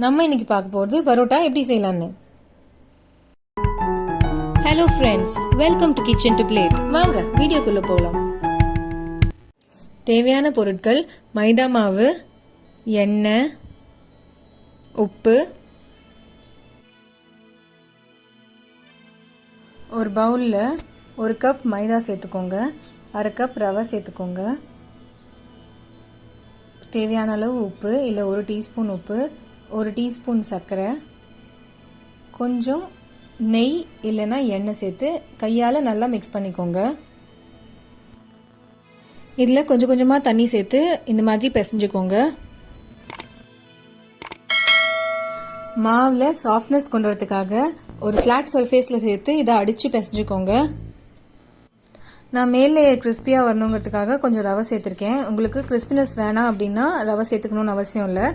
நம்ம இன்னைக்கு பார்க்க போகிறது பரோட்டா எப்படி செய்யலான்னு. Hello friends, welcome to kitchen to plate. வாங்க வீடியோக்குள்ள போகலாம். தேவையான பொருட்கள்: மைதா மாவு, எண்ணெய், உப்பு. ஒரு பவுலில் 1 கப் மைதா சேர்த்துக்கோங்க, 1/2 கப் ரவை சேர்த்துக்கோங்க, தேவையான அளவு உப்பு இல்லை 1 டீஸ்பூன் உப்பு, 1 டீஸ்பூன் சர்க்கரை, கொஞ்சம் நெய் இல்லைன்னா எண்ணெய் சேர்த்து கையால் நல்லா மிக்ஸ் பண்ணிக்கோங்க. இதில் கொஞ்சம் கொஞ்சமாக தண்ணி சேர்த்து இந்த மாதிரி பிசைஞ்சுக்கோங்க. மாவில் சாஃப்ட்னஸ் கொண்டு வரதுக்காக ஒரு ஃப்ளாட் சர்ஃபேஸில் சேர்த்து இதை அடித்து பிசைஞ்சுக்கோங்க. நான் மேலே கிறிஸ்பியாக வரணுங்கிறதுக்காக கொஞ்சம் ரவை சேர்த்துருக்கேன். உங்களுக்கு கிறிஸ்பினஸ் வேணாம் அப்படின்னா ரவை சேர்த்துக்கணும்னு அவசியம் இல்லை.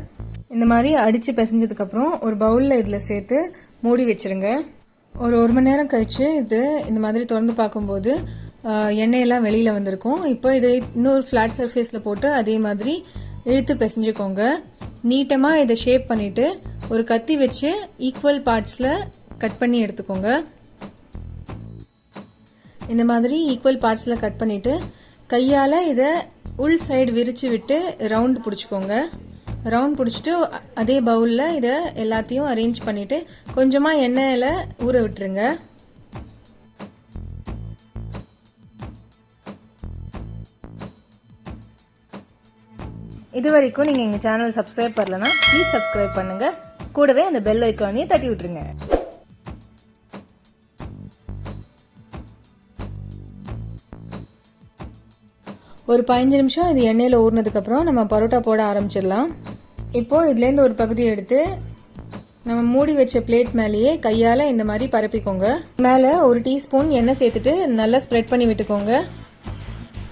இந்த மாதிரி அடித்து பிசைஞ்சதுக்கப்புறம் ஒரு பவுலில் இதில் சேர்த்து மூடி வச்சுருங்க. ஒரு 1 மணி நேரம் கழித்து இது இந்த மாதிரி திறந்து பார்க்கும்போது எண்ணெயெல்லாம் வெளியில் வந்திருக்கும். இப்போ இதை இன்னொரு ஃப்ளாட் சர்ஃபேஸில் போட்டு அதே மாதிரி இழுத்து பிசைஞ்சுக்கோங்க. நீட்டமாக இதை ஷேப் பண்ணிவிட்டு ஒரு கத்தி வச்சு ஈக்குவல் பார்ட்ஸில் கட் பண்ணி எடுத்துக்கோங்க. இந்த மாதிரி ஈக்குவல் பார்ட்ஸில் கட் பண்ணிவிட்டு கையால் இதை உள் சைடு விரித்து விட்டு ரவுண்ட் பிடிச்சிக்கோங்க. ரவுண்ட் பிடிச்சிட்டு அதே பவுலில் இதை எல்லாத்தையும் அரேஞ்ச் பண்ணிவிட்டு கொஞ்சமாக எண்ணெயில் ஊற விட்டுருங்க. இது வரைக்கும் நீங்கள் எங்கள் சேனல் சப்ஸ்கிரைப் பண்ணலன்னா ப்ளீஸ் சப்ஸ்கிரைப் பண்ணுங்கள். கூடவே அந்த பெல் ஐக்கானையும் தட்டி விட்டுருங்க. ஒரு 15 நிமிஷம் இது எண்ணெயில் ஊறினதுக்கப்புறம் நம்ம பரோட்டா போட ஆரம்பிச்சிடலாம். இப்போது இதுலேருந்து ஒரு பகுதியை எடுத்து நம்ம மூடி வச்ச பிளேட் மேலேயே கையால் இந்த மாதிரி பரப்பிக்கோங்க. மேலே 1 டீஸ்பூன் எண்ணெய் சேர்த்துட்டு நல்லா ஸ்ப்ரெட் பண்ணி விட்டுக்கோங்க.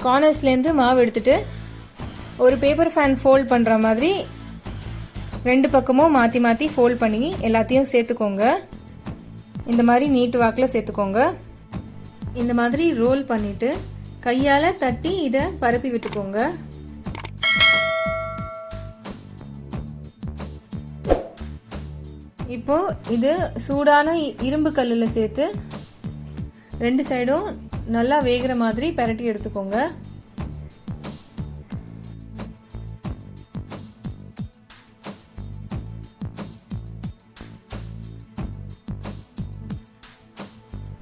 கார்னர்ஸ்லேருந்து மாவு எடுத்துட்டு ஒரு பேப்பர் ஃபேன் ஃபோல்ட் பண்ணுற மாதிரி 2 பக்கமும் மாற்றி மாற்றி ஃபோல்ட் பண்ணி எல்லாத்தையும் சேர்த்துக்கோங்க. இந்த மாதிரி நீட்டு வாக்கில் சேர்த்துக்கோங்க. இந்த மாதிரி ரோல் பண்ணிவிட்டு கையால் தட்டி இதை பரப்பி விட்டுக்கோங்க. இப்போ இது சூடான இரும்பு கல்லில் சேர்த்து 2 சைடும் நல்லா வேகிற மாதிரி பரட்டி எடுத்துக்கோங்க.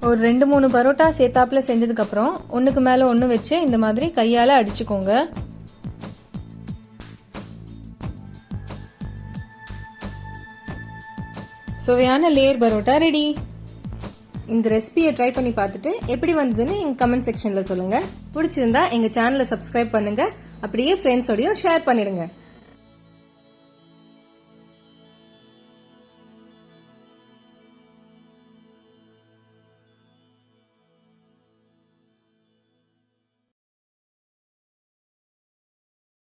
ஒரு 2-3 பரோட்டா சேர்த்தாப்புல செஞ்சதுக்கப்புறம் ஒன்றுக்கு மேலே ஒன்று வச்சு இந்த மாதிரி கையால் அடிச்சுக்கோங்க. சுவையான லேயர் பரோட்டா ரெடி. இந்த ரெசிபியை ட்ரை பண்ணி பார்த்துட்டு எப்படி வந்ததுன்னு எங்கள் கமெண்ட் செக்ஷனில் சொல்லுங்கள். பிடிச்சிருந்தா எங்கள் சேனலை சப்ஸ்கிரைப் பண்ணுங்கள். அப்படியே ஃப்ரெண்ட்ஸோடையும் ஷேர் பண்ணிடுங்க.